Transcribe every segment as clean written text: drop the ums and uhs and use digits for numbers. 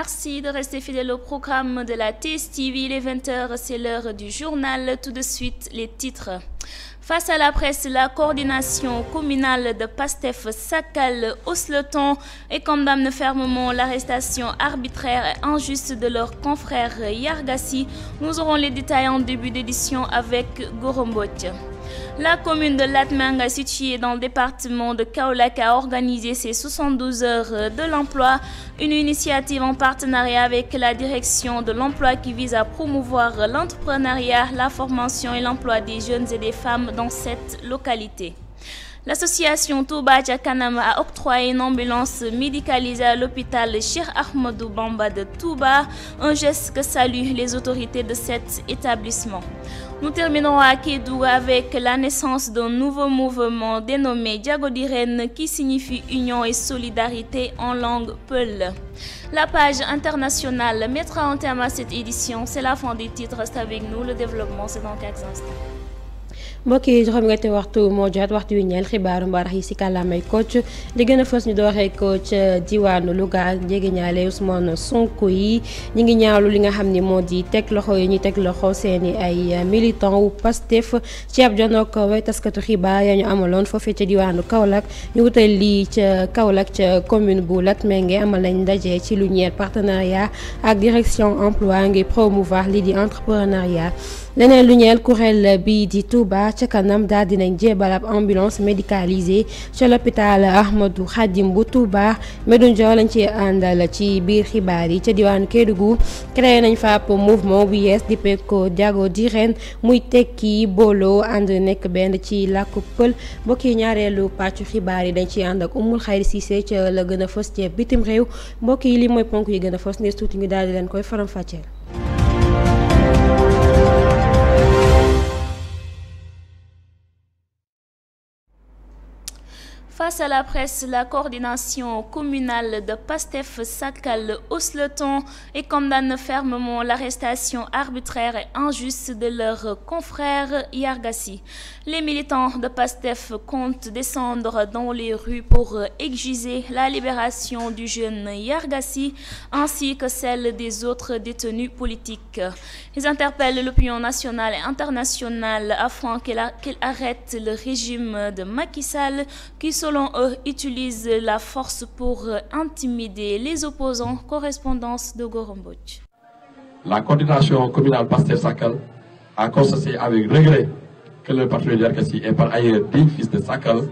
Merci de rester fidèle au programme de la TSTV. Il est 20h, c'est l'heure du journal. Tout de suite, les titres. Face à la presse, la coordination communale de PASTEF Sakal hausse le ton et condamne fermement l'arrestation arbitraire et injuste de leur confrère Yargassi. Nous aurons les détails en début d'édition avec Gorombot. La commune de Latmingué, située dans le département de Kaolack, a organisé ses 72 heures de l'emploi, une initiative en partenariat avec la direction de l'emploi qui vise à promouvoir l'entrepreneuriat, la formation et l'emploi des jeunes et des femmes dans cette localité. L'association Touba Kanam a octroyé une ambulance médicalisée à l'hôpital Cheikh Ahmadou Bamba de Touba, un geste que saluent les autorités de cet établissement. Nous terminerons à Kédougou avec la naissance d'un nouveau mouvement dénommé Diagodiren qui signifie union et solidarité en langue peul. La page internationale mettra en terme à cette édition. C'est la fin des titres. Reste avec nous. Le développement, c'est dans quelques instants. mbokk yi juróom-ñetti waxtu moo jot waxtu wi ñeel xibaaru mbarax yi ci kàllaamay Kocc li gën a fës ñu dooree ko ca diwaanu Louga jegeñaale Ousmane Sonko yi ñi ngi ñaawlu li nga xam ni moo di teg loxo yi ñuy teg loxo seeni ay militant wu Pastef ci ab jonook way taskatu xibaar ya ñu amaloon foofee ca diwaanu Kaolack ñu wutal lii ca Kaolack ca commune bu Latmingué amal nañ ndaje ci lu ñeel partenariat ak direction emploi ngir promouvoir lii di entrepreneuriat leneen lu ñeel kuréel bi di Touba ca kanam daal dinañ jébal ab ambulance médicalisée ca l'hôpital Ahmadou Khadim bu Touba Medoune Diaw lañ ci àndal ci biir xibaar yi ca diwaanu Kédougou créé nañ fa ab mouvement bu yees dippee ko Diagodiren muy tekki booloo ànd nekk benn ci làkku pël mbokk yi ñaareelu pàccu xibaar yi dañ ci ànd ak Oumoul Khayri Cissé ca la gën a fës ci bitim réew mbokk yi li mooy ponk yi gën a fës nees tuuti ñu daal di leen koy faram-fàcceel. Face à la presse, la coordination communale de PASTEF Sakal hausse le ton et condamne fermement l'arrestation arbitraire et injuste de leur confrère Yargassi. Les militants de PASTEF comptent descendre dans les rues pour exiger la libération du jeune Yargassi ainsi que celle des autres détenus politiques. Ils interpellent l'opinion nationale et internationale afin qu'elle arrête le régime de Macky Sall qui, selon eux, utilise la force pour intimider les opposants. Correspondance de Gorombot. La coordination communale PASTEF Sakal a constaté avec regret que le patriote Yargassi et par ailleurs digne fils de Sakal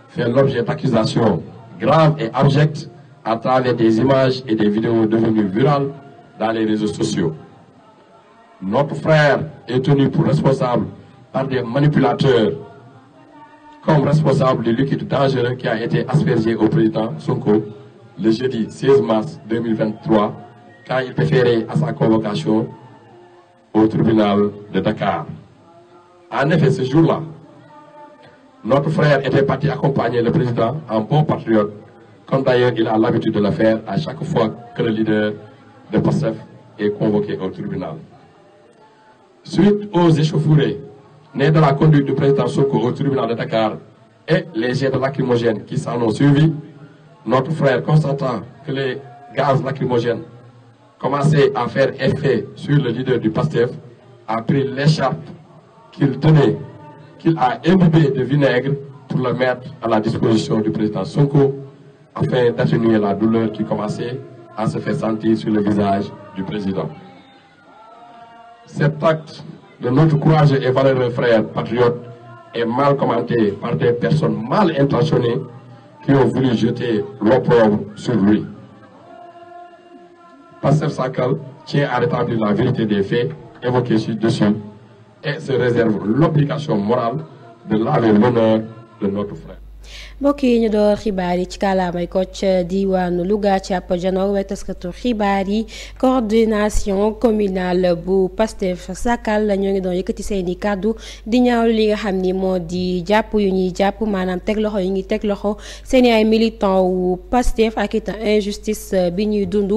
fait l'objet d'accusations graves et abjectes à travers des images et des vidéos devenues virales dans les réseaux sociaux. Notre frère est tenu pour responsable par des manipulateurs comme responsable du liquide dangereux qui a été aspergé au président Sonko le jeudi 16 mars 2023 quand il préférait à sa convocation au tribunal de Dakar. En effet, ce jour-là, notre frère était parti accompagner le président en bon patriote, comme d'ailleurs il a l'habitude de le faire à chaque fois que le leader de PASTEF est convoqué au tribunal. Suite aux échauffourées nés de la conduite du président Sonko au tribunal de Dakar et les jets de lacrymogènes qui s'en ont suivi, notre frère, constatant que les gaz lacrymogènes commençaient à faire effet sur le leader du PASTEF, a pris l'écharpe qu'il tenait, qu'il a imbibé de vinaigre pour le mettre à la disposition du président Sonko afin d'atténuer la douleur qui commençait à se faire sentir sur le visage du président. Cet acte de notre courageux et valeureux frère patriote est mal commenté par des personnes mal intentionnées qui ont voulu jeter l'opprobre sur lui. PASTEF Sakal tient à rétablir la vérité des faits évoqués ci-dessus et se réserve l'obligation morale de laver l'honneur de notre frère. mbokk yi ñu door xibaar yi ci kàllaamay Kocc diwaanu Louga ci ab janoo way taskatu xibaar yi coordination communale bu PASTEF Sakal ñoo ngi doon yëkkati seeni kàddu di ñaawlu li nga xam ni moo di jàpp yu ñuy jàpp maanaam teg loxo yu ñuy teg loxo seeni ay militant wu PASTEF ak it injustice bi ñuy dund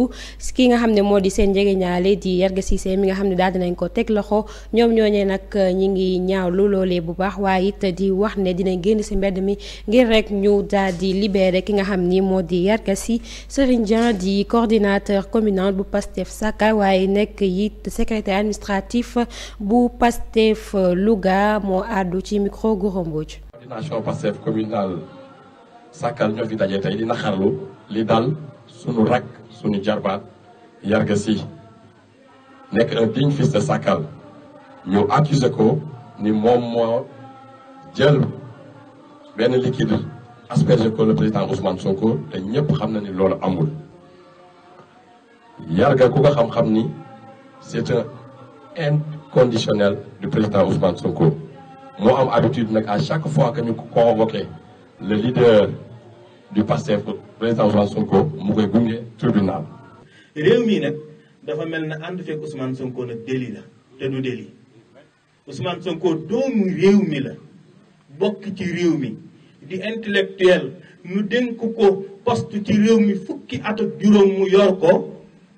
ki nga xam ne moo di seen jegeñaale di Yargassi Cissé mi nga xam ne daal dinañ ko teg loxo ñoom ñooñee nag ñi ngi ñaawlu loolee bu baax waaye it di wax ne dinañ génn ci mbedd mi ngir rek ñu daal di libéré ki nga xam ni moo di Yarkassi Serigne Dieng di coordinateur communal bu Pastef Sakal waaye nekk it secrétaire administratif bu Pastef Louga moo àddu ci micro Gora Mbodj. coordination Pastef communal Sakal ñoo fi daje tey di naxarlu li dal sunu rak sunu jarbaat Yarkassi nekk un digne fils de Sakal ñu accusé ko ni moom moo jël benn liquide aspergé ko le président Ousmane Sonko te ñëpp xam na ni loolu amul. Yarga ku ko xam-xam ni c'est un inconditionnel du président Ousmane Sonko moo am habitude nag à chaque fois que ñu convoqué le leader du Pastef président Ousmane Sonko mu koy gunge tribunal. réew mi nag dafa mel na ànd fekk Ousmane Sonko nag délit la te du délit Ousmane Sonko doomu réew mi la bokk ci réew mi di intellectuel nu dénk ko poste ci réew mi fukki at ak juróom mu yor ko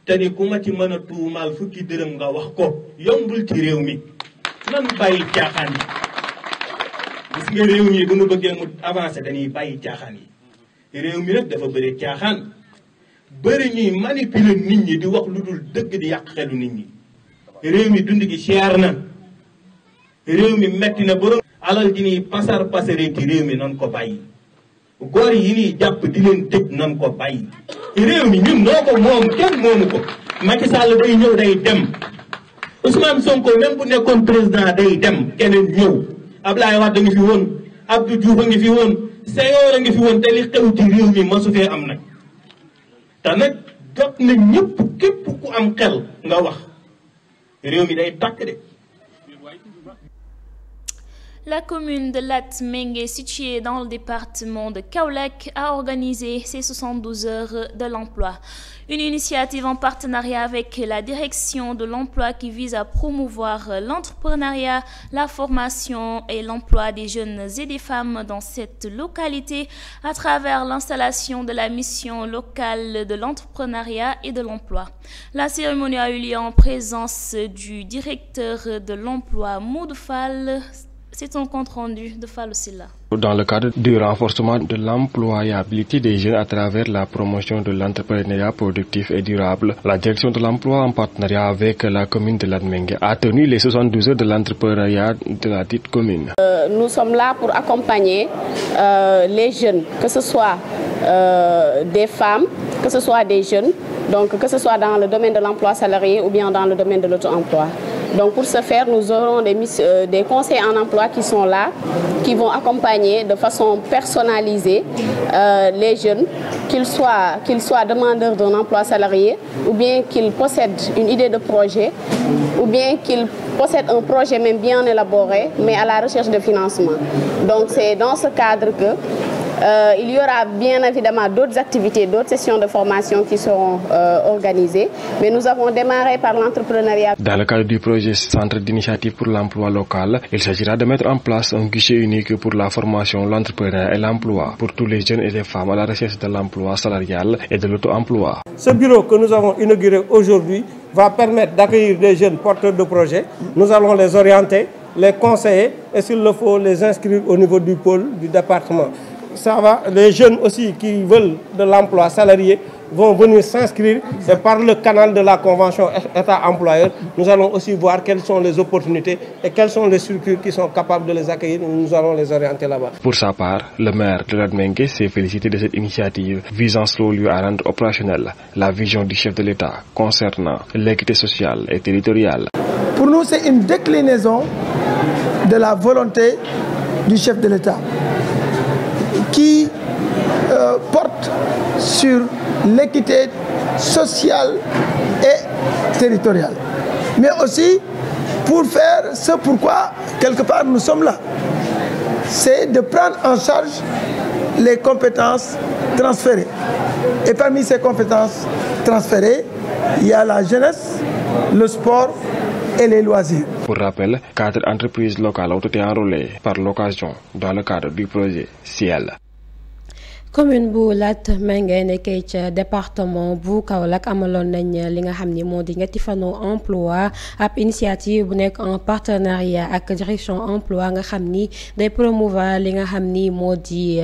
te ni ku ma ci mën a tuumaal fukki dërëm nga wax ko yombul ci réew mi nan bàyyi caaxaan yi gis nga réew mi bu nu bëggee mu avancé dañuy bàyyi caaxaan yi réew mi nag dafa bëri caaxaan bëri ñuy manipuler nit ñi di wax lu dul dëgg di yàq xelu nit ñi réew mi dund gi cher na réew mi metti na borom alal ji nii pasar pasare ci réew mi nan ko bàyyi góor yi nii jàpp di leen tëj nan ko bàyyi réew mi ñun noo ko moom kenn moomu ko Macky Sall day ñëw day dem Ousmane Sonko même bu nekkoon président day dem keneen ñëw Abdoulaye Wade a ngi fi woon Abdou Diouf a ngi fi woon Senghor a ngi fi woon te li xew ci réew mi masu fee am nag te nag jot na ñëpp képp ku am xel nga wax réew mi day tàkk de. La commune de Latmingué, située dans le département de Kaolack, a organisé ses 72 heures de l'emploi. Une initiative en partenariat avec la direction de l'emploi qui vise à promouvoir l'entrepreneuriat, la formation et l'emploi des jeunes et des femmes dans cette localité à travers l'installation de la mission locale de l'entrepreneuriat et de l'emploi. La cérémonie a eu lieu en présence du directeur de l'emploi, Modou Fall. C'est un compte rendu de Fallou Silla. Dans le cadre du renforcement de l'employabilité des jeunes à travers la promotion de l'entrepreneuriat productif et durable, la direction de l'emploi en partenariat avec la commune de Latmingué a tenu les 72 heures de l'entrepreneuriat de la dite commune. Nous sommes là pour accompagner les jeunes, que ce soit des femmes, que ce soit des jeunes, donc que ce soit dans le domaine de l'emploi salarié ou bien dans le domaine de l'auto-emploi. Donc pour ce faire, nous aurons des conseils en emploi qui sont là, qui vont accompagner de façon personnalisée les jeunes, qu'ils soient demandeurs d'un emploi salarié, ou bien qu'ils possèdent une idée de projet, ou bien qu'ils possèdent un projet même bien élaboré, mais à la recherche de financement. Donc c'est dans ce cadre que il y aura bien évidemment d'autres activités, d'autres sessions de formation qui seront organisées, mais nous avons démarré par l'entrepreneuriat. Dans le cadre du projet Centre d'initiative pour l'emploi local, il s'agira de mettre en place un guichet unique pour la formation, l'entrepreneuriat et l'emploi pour tous les jeunes et les femmes à la recherche de l'emploi salarial et de l'auto-emploi. Ce bureau que nous avons inauguré aujourd'hui va permettre d'accueillir des jeunes porteurs de projets. Nous allons les orienter, les conseiller et s'il le faut les inscrire au niveau du pôle du département. Ça va, les jeunes aussi qui veulent de l'emploi salarié vont venir s'inscrire et par le canal de la convention État-employeur, nous allons aussi voir quelles sont les opportunités et quelles sont les structures qui sont capables de les accueillir. Nous allons les orienter là-bas. Pour sa part, le maire de Latmingué s'est félicité de cette initiative visant selon lui à rendre opérationnelle la vision du chef de l'État concernant l'équité sociale et territoriale. Pour nous, c'est une déclinaison de la volonté du chef de l'État qui porte sur l'équité sociale et territoriale. Mais aussi pour faire ce pourquoi, quelque part, nous sommes là. C'est de prendre en charge les compétences transférées. Et parmi ces compétences transférées, il y a la jeunesse, le sport et les loisirs. Pour rappel, 4 entreprises locales ont été enrôlées par l'occasion dans le cadre du projet Ciel. commune bu Latmingué nekkee ca département bu Kaolack amaloon nañ li nga xam ni moo di ñetti fanu emploi ab initiative bu nekk en partenariat ak direction emploi nga xam ni day promouvoir li nga xam ni moo di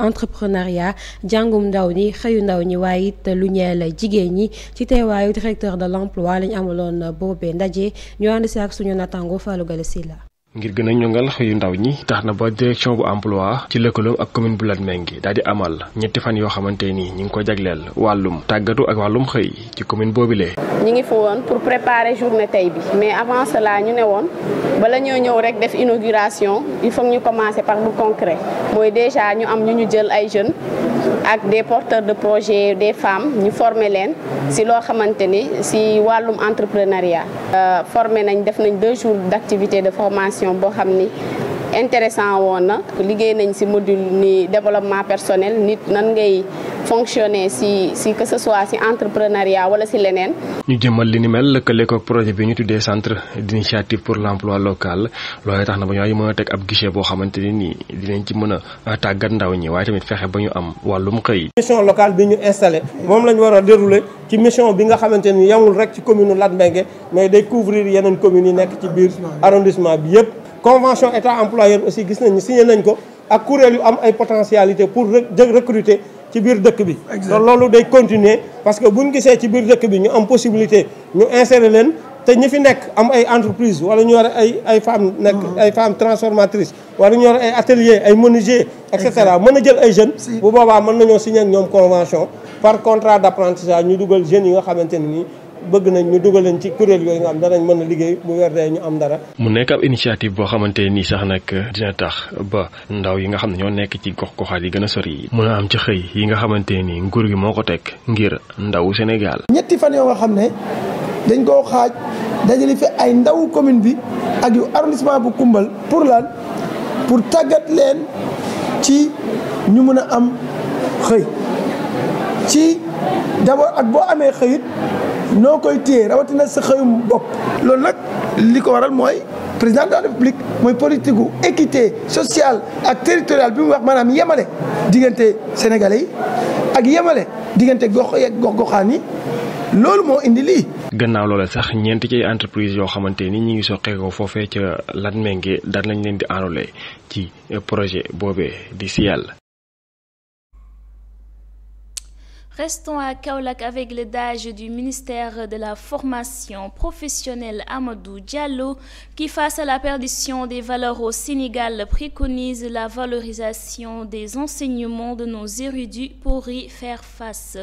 entrepreneuriat jàngum ndaw ñi xëyu ndaw ñi waaye it lu ñeel jigéen ñi ci teewaayu directeur de l'emploi lañ amaloon boobee ndaje ñu ànd si ak suñu natango Fallou Gallassi la ngir gën a ñongal xëyu ndaw ñi tax na ba direction bu emploi ci lëkkaloom ak commune bu Latmingué daal di amal ñetti fan yoo xamante ni ñi ngi ko jagleel wàllum tàggatu ak wàllum xëy ci commune boobile. ñi ngi fa woon pour préparer journée tey bi mais avant cela ñu ne woon bala ñoo ñëw rek def inauguration il faut ñu commencer par lu concret mooy déjà ñu am ñu jël ay jeunes ak des porteurs de projet des femmes ñu former leen si loo xamante ni si wàllum entrepreneuriat. formé nañ def nañ 2 jours d'activité de formation boo xam ni intéressant woon na liggéey nañ si module ni développement personnel nit nan ngay fonctionner si que ce soit si entrepreneuriat wala si leneen. ñu jëmal li ni mel lëkkale ko projet bi ñu tuddee centre d'initiative pour l'emploi local loolee tax na ba ñu mën a teg ab guichet boo xamante ni nii dinañ ci mën a tàggat ndaw ñi waaye tamit fexe ba ñu am wàllum xëy. mission locale bi ñu installé moom la ñu war a dérouler ci mission bi nga xamante ni yamul rek ci commune Latmingué mais day couvrir yeneen communes yi nekk ci biir arrondissement bi yëpp. convention état employeur aussi gis nañ ni signé nañ ko ak kuréel yu am ay potentialité pour recruter ci biir dëkk bi. loolu day continuer parce que buñ gisee ci biir dëkk bi ñu am possibilité ñu insérer leen te ñi fi nekk am ay entreprise wala ñu yore ay femmes nekk ay femmes transformatrices wala ñu yore ay ateliers ay menuisiers et cetera mën a jël ay jeunes. bu boobaa mën nañoo signé ak ñoom convention par contrat d'apprentissage ñu dugal jeunes yi nga xamante ne nii. bëgg nañ ñu dugal leen ci kuréel yooyu nga xam danañ mën a liggéey bu weer dee ñu am dara. mu nekk ab initiative boo xamante nii sax nag dina tax ba ndaw yi nga xam ne ñoo nekk ci gox-goxaat yi gën a sori yi mën a am ci xëy yi nga xamante ni nguur gi moo ko teg ngir ndawu Sénégal. ñetti fan yoo nga xam ne dañ koo xaaj dajale fi ay ndawu commune bi ak yu arrondissement bu Koumbal pour lan pour tàggat leen ci ñu mën a am xëy ci d'abord ak boo amee xëyit noo koy téye rawatina sa xëyum bopp. loolu nag li ko waral mooy président de la république mooy politique gu équité sociale ak territoriale bi mu wax maanaam yemale diggante sénégalais yi ak yemale diggante gox-goxaan yi loolu moo indi lii. gannaaw loola sax ñeent ci ay entreprise yoo xamante ni ñi ngi soqeekoo foofee ca Latmingué daan lañ leen di enrôler ci projet boobee di SIAL. Restons à Kaolack avec le DAGE du ministère de la formation professionnelle Amadou Diallo qui, face à la perdition des valeurs au Sénégal, préconise la valorisation des enseignements de nos érudits pour y faire face.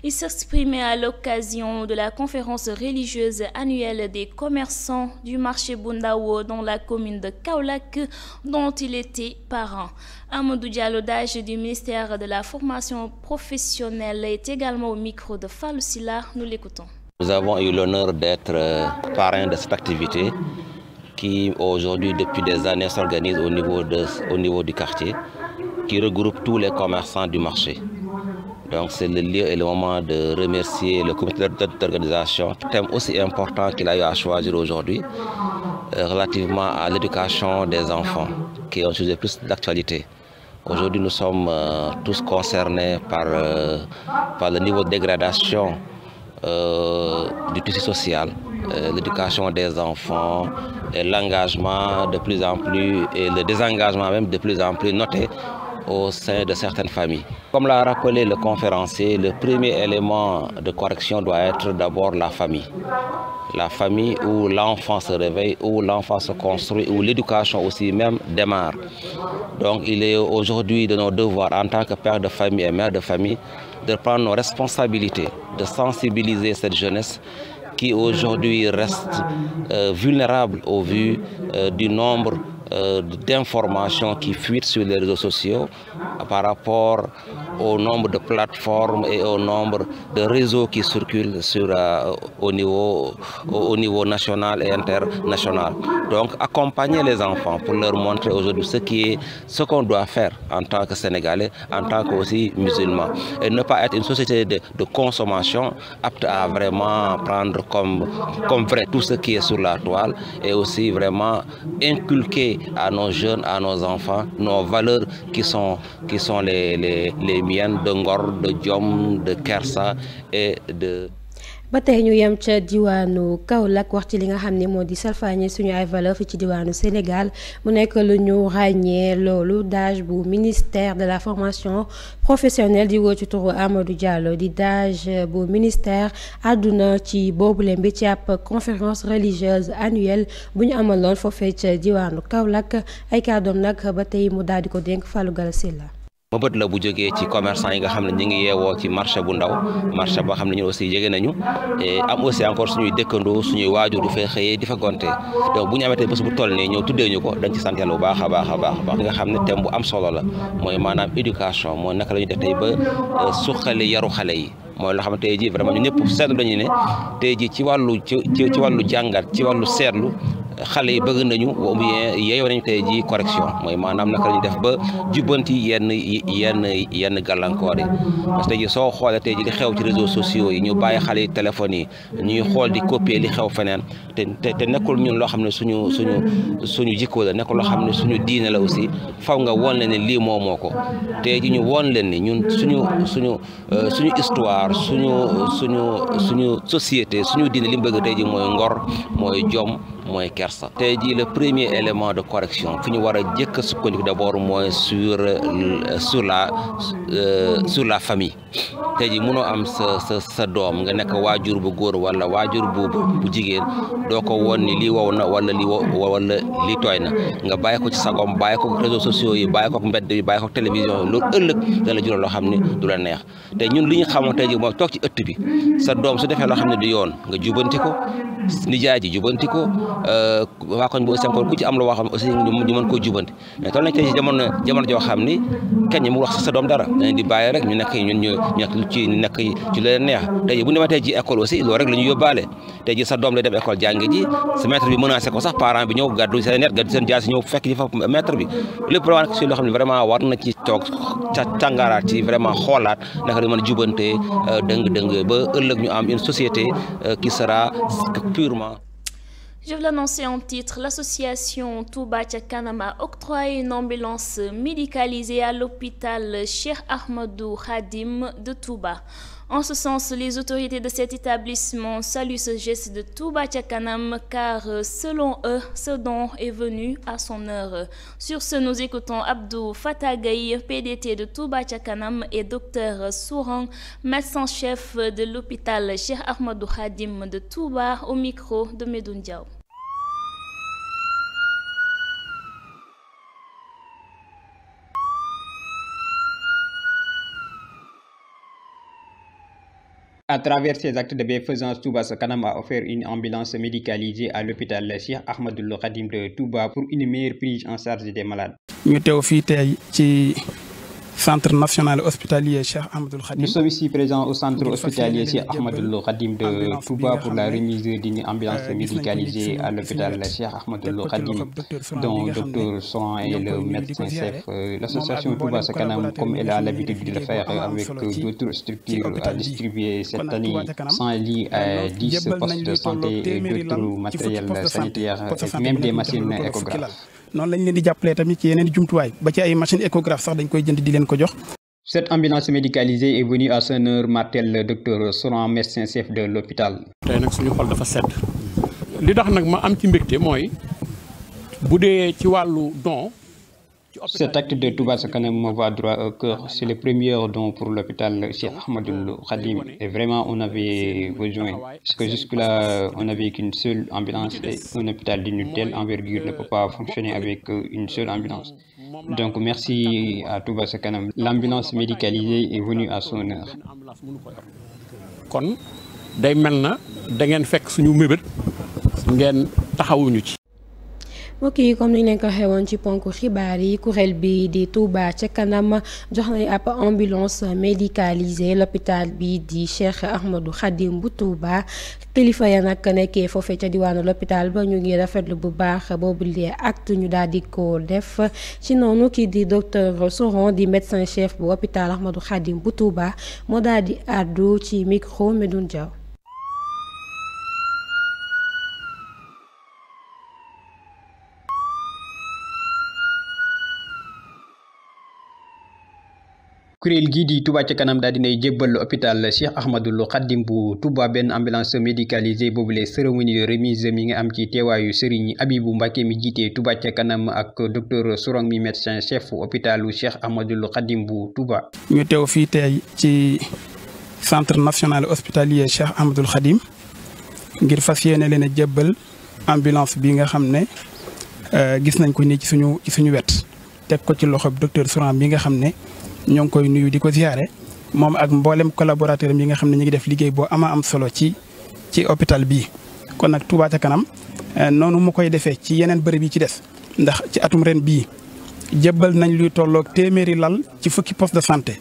Il s'exprimait à l'occasion de la conférence religieuse annuelle des commerçants du marché Bundao dans la commune de Kaolack dont il était parent. Amadou Diallo, DAGE du ministère de la formation professionnelle, est également au micro de Fallou Silla. Nous l'écoutons. Nous avons eu l'honneur d'être parrain de cette activité qui aujourd'hui depuis des années s'organise au niveau du quartier, qui regroupe tous les commerçants du marché. Donc c'est le lieu et le moment de remercier le comité d'organisation, thème aussi important qu'il a eu à choisir aujourd'hui, relativement à l'éducation des enfants, qui est un sujet plus d'actualité. Aujourd'hui, nous sommes tous concernés par le niveau de dégradation du tissu social, l'éducation des enfants, et l'engagement de plus en plus, et le désengagement même de plus en plus noté au sein de certaines familles. Comme l'a rappelé le conférencier, le premier élément de correction doit être d'abord la famille. La famille où l'enfant se réveille, où l'enfant se construit, où l'éducation aussi même démarre. Donc il est aujourd'hui de nos devoirs en tant que père de famille et mère de famille de prendre nos responsabilités, de sensibiliser cette jeunesse qui aujourd'hui reste vulnérable au vu du nombre d'informations qui fuitent sur les réseaux sociaux par rapport au nombre de plateformes et au nombre de réseaux qui circulent au niveau national et international. Donc accompagner les enfants pour leur montrer aujourd'hui ce qu'on doit faire en tant que Sénégalais, en tant qu'aussi musulmans. Et ne pas être une société de consommation apte à vraiment prendre comme vrai tout ce qui est sur la toile et aussi vraiment inculquer à nos jeunes, à nos enfants, nos valeurs qui sont les miennes de ngor, de jom, de kersa et de... ba tey ñu yem ca diwaanu Kaolack wax ci li nga xam ne moo di salfaañe suñu ay valeur fi ci diwaanu Sénégal mu nekk lu ñu ràññee loolu DAGE bu ministère de la formation professionnelle di woo ci turu Amadou Diallo di DAGE bu ministère àdduna ci boobule mbi ci ab conférence religieuse annuelle bu ñu amaloon foofee ca diwaanu Kaolack ay kàddoom nag ba tey mu daal di ko dénk Fallou Galassila. mëbët la bu jógee ci commerçant yi nga xam ne ñu ngi yeewoo ci marché bu ndaw marché boo xam ne ñun aussi yege nañu et am aussi encore suñuy dëkkandoo suñuy waajur di fay xëyee di fa gonte donc bu ñu amatee bés bu toll nii ñëw tuddee ñu ko dañ ci sant Yàlla bu baax a baax a baax li nga xam ne thème bu am solo la mooy maanaam éducation mooy naka la ñuy def tey ba suqali yaru xale yi mooy loo xam ne tey jii vraiment ñu ñëpp seetlu dañu ne tey jii ci wàllu jàngat ci wàllu seetlu xale yi bëgg nañu ou bien yeeyoo nañu tey jii correction mooy maanaam naka la ñuy def ba jubbanti yenn gàllankoor yi parce que tey jii soo xoolee tey jii li xew ci réseaux sociaux yi ñu bàyyi xale yi téléphones yi ñuy xool di copier li xew feneen te nekkul ñun loo xam ne suñu jikko la nekkul loo xam ne suñu diine la aussi faw nga woon leen ne lii moo ko tey jii ñu woon leen ni ñun suñu histoire suñu société suñu diine li mu bëgg tey jii mooy ngor mooy jom mooy kersa tey jii le premier élément de correction fi ñu war a jëkk a sukkandiku d'abord mooy sur la famille tey jii mënoo am sa doom nga nekk waajur bu góor wala waajur bu jigéen doo ko woon ni lii wow na wala lii tooy na nga bàyyi ko ci sagom bàyyi ko réseaux sociaux yi bàyyi ko mbedd yi bàyyi ko télévision yi loolu ëllëg da la jural loo xam ne du la neex te ñun li ñu xamoon tey jii mooy toog ci ëtt bi sa doom su defee loo xam ne du yoon nga jubanti ko nijaay ji jubanti ko waa koñ bu aussi encore ku ci am la woo xam ne aussi ñu mën koo jubanti mais toll nañ tey jamono joo xam ni kenn ñi mu wax sa doom dara dañ di bàyyi rek ñu nekk ci leen neex tey ji bu ñu demee tey ji école aussi loolu rek la ñu yóbbaale tey ji sa doom lay dem école jàngi ji sa maître bi menacé ko sax parent bi ñëw gàddu seen net gàddu seen jaasi ñëw fekk ji fa maître bi lépp vraiment si loo xam ne vraiment war na ci toog càngaraat ci vraiment xoolaat naka la mën a jubantee dëng-dëng ba ëllëg ñu am une société qui sera purement. Je vous l'annonçais en titre, l'association Touba Ca Kanam a octroyé une ambulance médicalisée à l'hôpital Cheikh Ahmadou Khadim de Touba. En ce sens, les autorités de cet établissement saluent ce geste de Touba Ca Kanam car, selon eux, ce don est venu à son heure. Sur ce, nous écoutons Abdou Fatagaï, PDT de Touba Ca Kanam et Dr Souran, médecin-chef de l'hôpital Cheikh Ahmadou Khadim de Touba, au micro de Medoune Diaw. À travers ces actes de bienfaisance, Touba Ca Kanam a offert une ambulance médicalisée à l'hôpital Cheikh Ahmadou Khadim de Touba pour une meilleure prise en charge des malades. ñu teew fii tey ci centre national hospitalier Cheikh Ahmadou Khadim. Nous sommes ici présents au centre hospitalier Cheikh Ahmadou Khadim de Touba pour la remise d'une ambulance médicalisée à l'hôpital Cheikh Ahmadou Khadim, dont Dr Souran est le médecin-chef. L'association Touba Ca Kanam, comme elle a l'habitude de le faire avec d'autres structures, a distribué cette année 100 lits à 10 postes de santé et d'autres matériels sanitaires, même des machines échographes. noonu lañ leen di jàppalee tamit ci yeneen jumtuwaay ba ci ay machine échographe sax dañ koy jënd di leen ko jox. Cette ambulance médicalisée est venue à son heure, martel le docteur Souran, médecin-chef de l'hôpital. tey nag suñu xol dafa sedd li tax nag ma am ci mbégte mooy bu dee ci wàllu don. Cet acte de Touba Ca Kanam me va droit au cœur. C'est le premier don pour l'hôpital Cheikh Ahmadou Khadim. Et vraiment, on avait besoin. Parce que jusque-là, on n'avait qu'une seule ambulance et un hôpital d'une telle envergure ne peut pas fonctionner avec une seule ambulance. Donc, merci à Touba Ca Kanam. L'ambulance médicalisée est venue à son heure. kon day mel na da ngeen fekk suñu mébét ngeen taxawuñu ci. mbokk yi comme ni ñu leen ko xewoon ci ponk xibaar yi kuréel bi di Touba Ca Kanam jox nañ ab ambulance médicalisée l'hôpital bi di Cheikh Ahmadou Khadim bu Touba kilifa ya nag nekkee foofee ca diwaanu l'hôpital ba ñu ngi rafetlu bu baax boobu lee acte ñu daal di ko def ci noonu kii di docteur Souran di médecin chef bu hôpital Ahmadou Khadim bu Touba moo daal di àddu ci micro Medoune Diaw. kuréel gii di Touba ca kanam daal dinay jébbal hôpital Cheikh Ahmadou Khadim bu Touba benn ambulance médicalisée boobule cérémonie de remise mi nga am ci teewaayu Serigne Abibou Mbacké mi jiite Touba ca kanam ak docteur Sourang mi médecin chef hôpitalu Cheikh Ahmadou Khadim bu Touba. ñu teew fii tey ci centre national hospitalier Cheikh Ahmadou Khadim ngir fas yéene leen a jébbal ambulance bi nga xam ne gis nañ ko nii ci suñu wet teg ko ci loxo docteur Sourang bi nga xam ne. ñoo ngi koy nuyu di ko ziare moom ak mboolem collaborateur yi nga xam ne ñu ngi def liggéey boo am solo ci hôpital bii. kon nag Touba ca kanam noonu mu koy defee ci yeneen bërëb yi ci des ndax ci atum ren bii jébbal nañ luy tolloog téeméeri lal ci fukki poste de santé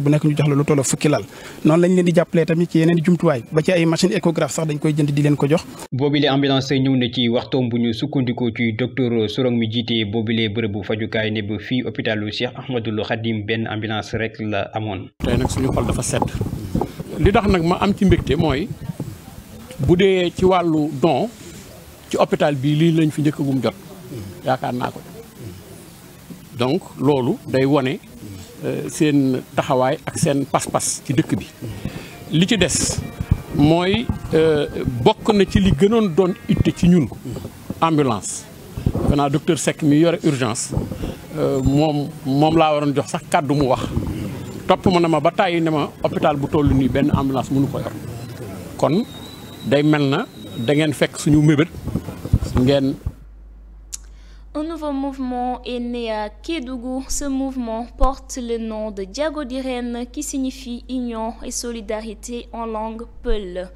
bu nekk ñu jox la lu tolloog fukki lal noonu lañ leen di jàppalee tamit ci yeneen jumtuwaay ba ci ay machine échographe sax dañ koy jënd di leen ko jox. boobile ambulance ñëw na ci waxtoom bu ñu sukkandikoo ci docteur Sourang mi jiite boobile bërëbu fajukaay ne ba fii hôpitalu Cheikh Ahmadou Khadim benn ambulance rek la amoon. tey nag suñu xol dafa sedd li tax nag ma am ci mbégte mooy bu dee ci wàllu don ci hôpital bii lii lañ fi njëkkagum jot yaakaar naa ko. donc loolu day wone seen taxawaay ak seen pas-pas ci dëkk bi li ci des mooy bokk na ci li gënoon doon itte ci ñun ambulance xanaa docteur Seck mi yore urgence moom laa waroon jox sax kàddu mu wax topp ma na ma ba tàyyi ne ma hôpital bu toll nii benn ambulance mënu ko yor kon day mel na da ngeen fekk suñu mébét ngeen. Un nouveau mouvement est né à Kédougou. Ce mouvement porte le nom de Diago-Diren qui signifie union et solidarité en langue peul.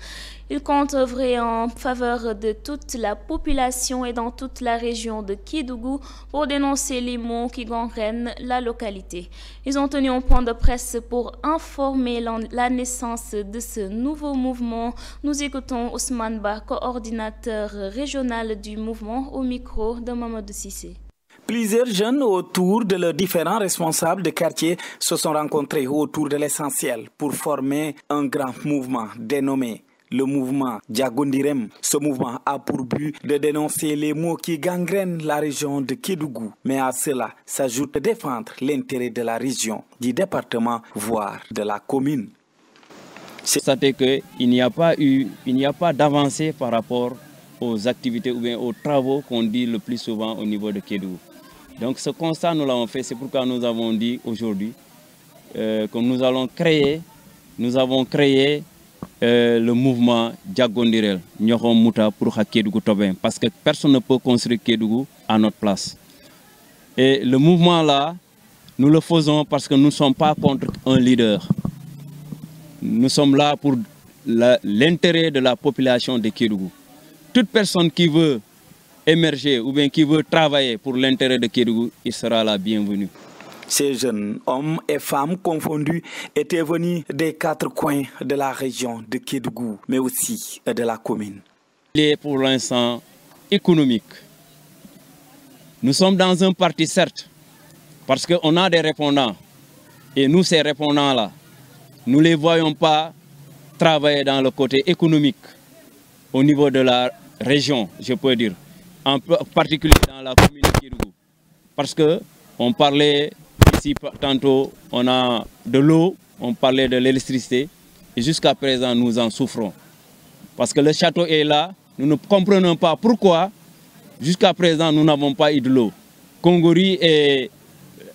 Il compte œuvrer en faveur de toute la population et dans toute la région de Kédougou pour dénoncer les maux qui gangrènent la localité. Ils ont tenu un point de presse pour informer la naissance de ce nouveau mouvement. Nous écoutons Ousmane Ba, coordinateur régional du mouvement, au micro de Mamadou Cissé. Plusieurs jeunes autour de leurs différents responsables de quartier se sont rencontrés autour de l'essentiel pour former un grand mouvement dénommé le mouvement Diago-Diren. Ce mouvement a pour but de dénoncer les maux qui gangrènent la région de Kédougou. Mais à cela s'ajoute de défendre l'intérêt de la région, du département, voire de la commune. C'est qu'il n'y a pas d'avancée par rapport aux activités ou bien aux travaux qu'on dit le plus souvent au niveau de Kédougou. Donc ce constat, nous l'avons fait, c'est pourquoi nous avons dit aujourd'hui que nous avons créé le mouvement Diago-Diren, Nyoron Mouta pour Kédougou Tobin, parce que personne ne peut construire Kédougou à notre place. Et le mouvement là, nous le faisons parce que nous ne sommes pas contre un leader. Nous sommes là pour l'intérêt de la population de Kédougou. Toute personne qui veut émerger ou bien qui veut travailler pour l'intérêt de Kédougou, il sera la bienvenue. Ces jeunes hommes et femmes confondus étaient venus des 4 coins de la région de Kédougou, mais aussi de la commune. Il est pour l'instant économique. Nous sommes dans un parti, certes, parce qu'on a des répondants. Et nous, ces répondants-là, nous ne les voyons pas travailler dans le côté économique au niveau de la région, je peux dire, en particulier dans la commune de Kédougou. Parce qu'on parlait ici tantôt, on a de l'eau, on parlait de l'électricité, et jusqu'à présent nous en souffrons. Parce que le château est là, nous ne comprenons pas pourquoi jusqu'à présent nous n'avons pas eu de l'eau. Kongori et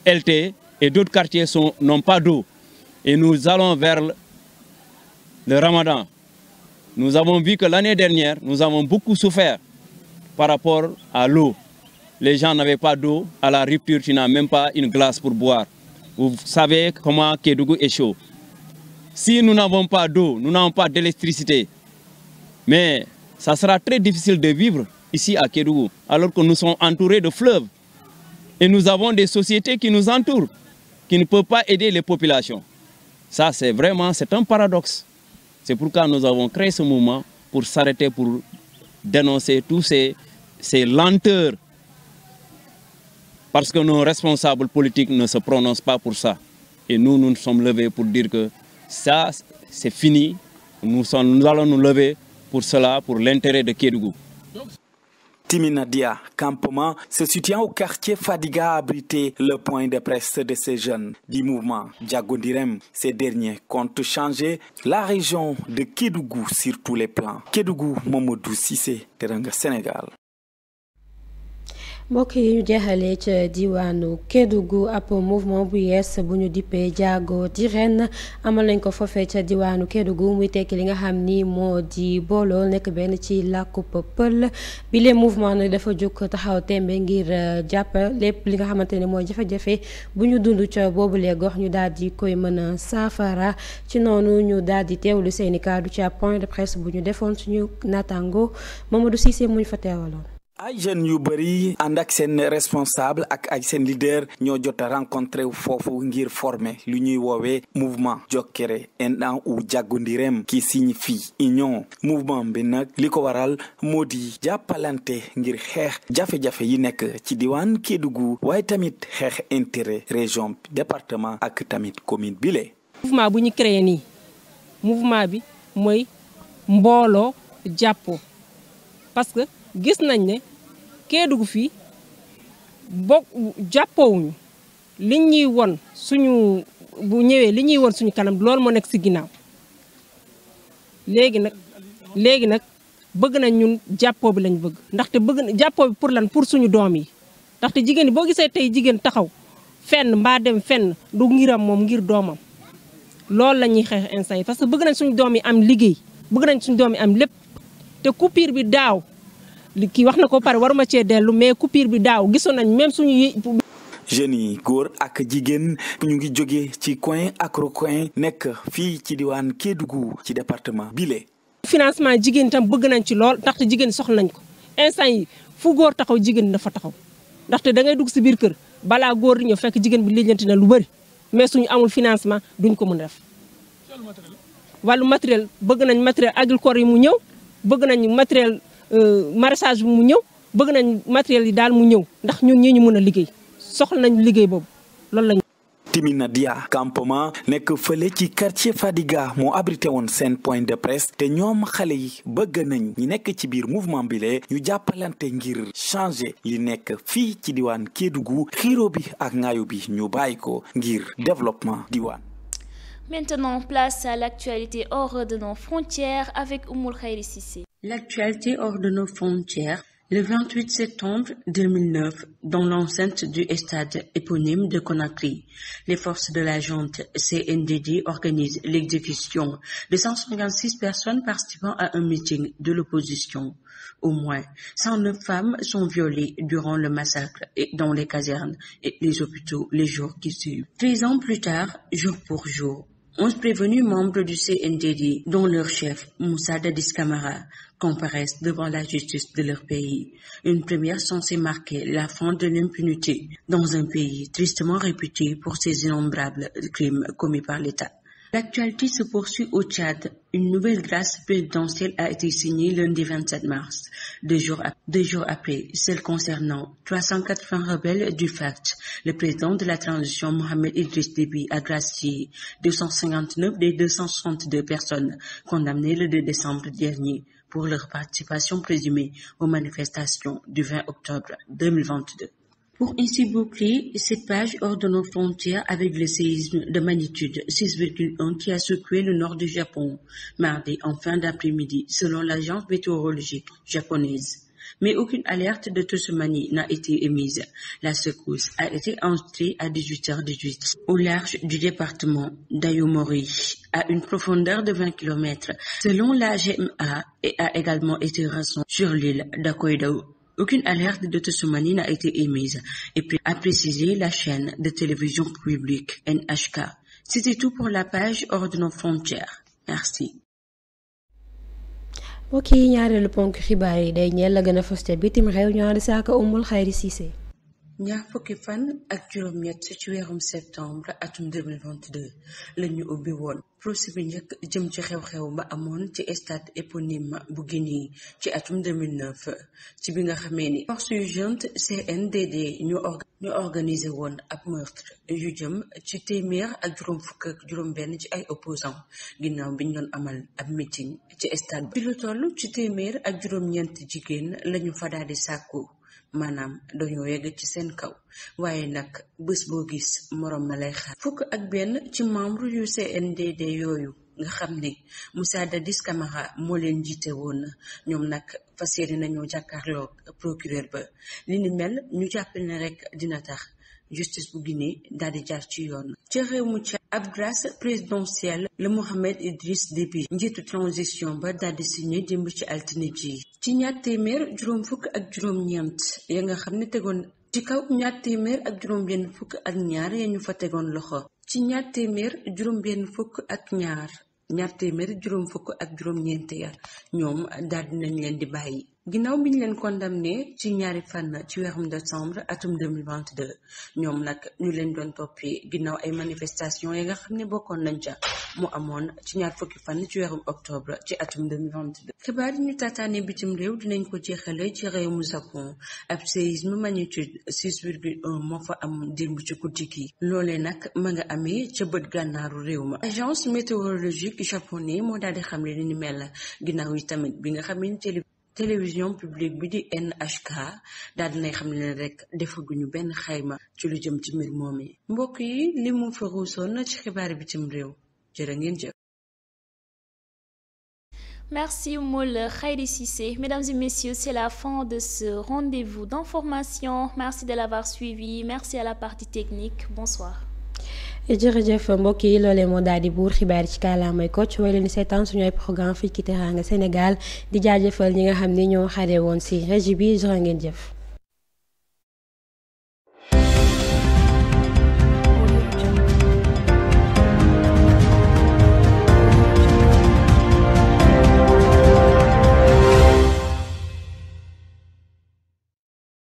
LT et d'autres quartiers n'ont pas d'eau. Et nous allons vers le Ramadan. Nous avons vu que l'année dernière, nous avons beaucoup souffert par rapport à l'eau. Les gens n'avaient pas d'eau. À la rupture, tu n'as même pas une glace pour boire. Vous savez comment Kédougou est chaud. Si nous n'avons pas d'eau, nous n'avons pas d'électricité, mais ça sera très difficile de vivre ici à Kédougou, alors que nous sommes entourés de fleuves. Et nous avons des sociétés qui nous entourent, qui ne peuvent pas aider les populations. Ça, c'est un paradoxe. C'est pourquoi nous avons créé ce mouvement pour s'arrêter, pour dénoncer tous ces lenteurs. Parce que nos responsables politiques ne se prononcent pas pour ça. Et nous, nous sommes levés pour dire que ça, c'est fini. Nous allons nous lever pour cela, pour l'intérêt de Kédougou. Timinadia, campement se situant au quartier Fadiga, a abrité le point de presse de ces jeunes du mouvement Diagondirem. Ces derniers comptent changer la région de Kédougou sur tous les plans. Kédougou, Mamadou Cissé, Teranga, Sénégal. mbokk yi ñu jeexalee ca diwaanu Kédougou ab mouvement bu yees bu ñu dippee jaago di ren amal nañ ko foofee ca diwaanu Kédougou muy tekki li nga xam ni moo di booloo nekk benn ci làkkub pël bi le mouvement nag dafa jóg taxaw tembe ngir jàpp lépp li nga xamante ne mooy jafe-jafe bu ñu dund ca boobulee gox ñu daal di koy mën a saafara ci noonu ñu daal di teewlu seeni kaddu ci point de presse bu ñu defoon suñu naataango Mamadou Cissé mu ñu fa teewaloon. ay jeunes yu bëri ànd ak seen responsable ak ay seen leader ñoo jot a rencontré foofu ngir former lu ñuy woowee mouvement Jokkere Endan ou Diagondirem qui signifie union mouvement bi nag li ko waral moo di jàppalante ngir xeex jafe-jafe yi nekk ci diwaan Kédougou waaye tamit xeex intérêt région département ak tamit commune bi le mouvement bu ñu créé nii mouvement bi mooy mbooloo jàppoo parce que gis nañ ne Kédougou fii bokk jàppoowuñu li ñuy won suñu bu ñëwee li ñuy won suñu kanam loolu moo nekk ci ginnaaw léegi nag bëgg nañ ñun jàppoo bi lañ bëgg ndaxte bëgg jàppoo bi pour lan pour suñu doom yi ndaxte jigéen yi boo gisee tey jigéen taxaw fenn mbaa dem fenn du ngiram moom ngir doomam loolu la ñuy xeex instant yi parce que bëgg nañ suñu doom yi am liggéey bëgg nañ suñu doom yi am lépp te coupure bi daaw kii wax na ko pare waruma cee dellu mais coupure bi daaw gisoon nañ même suñu jeunes yi góor ak jigéen ñu ngi jóge ci coin ak recoin nekk fii ci diwaan Kédougou ci département bile. financement jigéen tam bëgg nañ ci lool ndaxte jigéen soxla nañ ko instant yi fu góor taxaw jigéen dafa taxaw ndaxte da ngay dugg si biir kër balaa góor di ñëw fekk jigéen bi lijjanti na lu bëri mais suñu amul financement duñ ko mën a def. wàllu matériel bëgg nañ matériel agricole yi mu ñëw bëgg nañ matériel maraîchage bi mu ñëw bëgg nañ matériel yi daal mu ñëw ndax ñun ñii ñu mën a liggéey soxla nañ liggéey boobu loolu lañ. Timinadia campement nekk fële ci quartier Fadiga moo abrité woon seen point de presse te ñoom xale yi bëgg nañ ñi nekk ci biir mouvement bi le ñu jàppalante ngir changer li nekk fii ci diwaan Kédougou xiiro bi ak ngaayo bi ñu bàyyi ko ngir développement diwaan. Maintenant, place à l'actualité hors de nos frontières avec Oumoul Khairi Cissé. L'actualité hors de nos frontières. Le 28 septembre 2009, dans l'enceinte du stade éponyme de Conakry, les forces de la junte CNDD organisent l'exécution de 156 personnes participant à un meeting de l'opposition. Au moins 109 femmes sont violées durant le massacre dans les casernes et les hôpitaux les jours qui suivent. 13 ans plus tard, jour pour jour, 11 prévenus membres du CNDD, dont leur chef, Moussa Dadis Camara, comparaissent devant la justice de leur pays. Une première censée marquer la fin de l'impunité dans un pays tristement réputé pour ses innombrables crimes commis par l'État. L'actualité se poursuit au Tchad. Une nouvelle grâce présidentielle a été signée lundi 27 mars, deux jours après celle concernant 380 rebelles du FACT. Le président de la transition, Mohamed Idriss Déby, a gracié 259 des 262 personnes condamnées le 2 décembre dernier pour leur participation présumée aux manifestations du 20 octobre 2022. Pour ainsi boucler cette page hors de nos frontières avec le séisme de magnitude 6,1 qui a secoué le nord du Japon, mardi en fin d'après-midi, selon l'agence météorologique japonaise. Mais aucune alerte de tsunami n'a été émise. La secousse a été enregistrée à 18h18 au large du département d'Ayomori, à une profondeur de 20 km, selon la GMA, et a également été ressentue sur l'île d'Hokkaido. Aucune alerte de tsunami n'a été émise, et a précisé la chaîne de télévision publique NHK. C'était tout pour la page hors de nos frontières. Merci. mbokk yi ñaareelu ponk xibaar yi day ñeel la gën a fës ca bitim réew ñu ànd si ak Oumoul Khairi Cissé. ñaar fukki fan ak juróom-ñett ci weerum septembre atum 2022 la ñu ubbi woon procès bi njëkk jëm ci xew-xew ba amoon ci stade éponyme bu Guinée ci atum 2009 ci bi nga xamee ni force yu junte CNDD ñu organisé woon ab meurtre yu jëm ci téeméer ak juróom fukk ak juróom benn ci ay opposants ginnaaw bi ñu doon amal ab meeting ci stade ba ci lu toll ci téeméer ak juróom-ñeent jigéen lañu fa daal di sàkku maanaam dañoo yegg ci seen kaw waaye nag bés boo gis moroom ma lay xaar fukk ak benn ci membre yu CNDD yooyu nga xam ne Moussa Dadis Camara moo leen jiite woon ñoom nag fas yéene nañoo jàkkaarloog procureur ba li ni mel ñu jàppale ne rek dina tax justice bu Guinée daal di jaar ci yoon ca réew mu ca ab grâce présidentielle la Mohamed Idriss Déby njiitu transition ba daal di signé démb ci altine ji ci ñaar téeméer juróom fukk ak juróom-ñeent ya nga xam ne tegoon ci kaw ñaar téeméer ak juróom benn fukk ak ñaar ya ñu fa tegoon loxo ci ñaar téeméer juróom benn fukk ak ñaar téeméer juróom fukk ak juróom-ñeent ya ñoom daal dinañ leen di bàyyi ginnaaw bi ñu leen condamné ci ñaari fan ci weerum décembre atum 2022 ñoom nag ñu leen doon toppee ginnaaw ay manifestation yi nga xam ne bokkoon nañ ca mu amoon ci ñaar fukki fan ci weerum octobre ci atum 2022 xibaar yi ñu taataane bitim réew dinañ ko jeexale ci réewum Japon ab séisme magnitude 6,1 moo fa am démb ci guddi gi loolee nag ma nga amee ca bët gànnaaru réew ma agence météorologique japonais moo daal di xamle ni mel ginnaaw yi tamit bi nga xam ne télévision publique bi di NHK daal dinay xam ne rek defaguñu benn xayma ci lu jëm ci mbir moomee mbokk yi li mu fa ruusoon ci xibaar bitim réew jërë ngeen jëf. Merci Moul Khairi Cissé. Mesdames et messieurs, c'est la fin de ce rendez-vous d'information. Merci de l'avoir suivi. Merci à la partie technique. Bonsoir. jërëjëf mbokk yi loolee moo daal di buur xibaar yi ci kàllaamay Kocc way leen di seetaan suñu ay programme fii ci Teranga Sénégal di jaajëfal ñi nga xam ni ñoo xare woon si régie bi jërë ngeen jëf.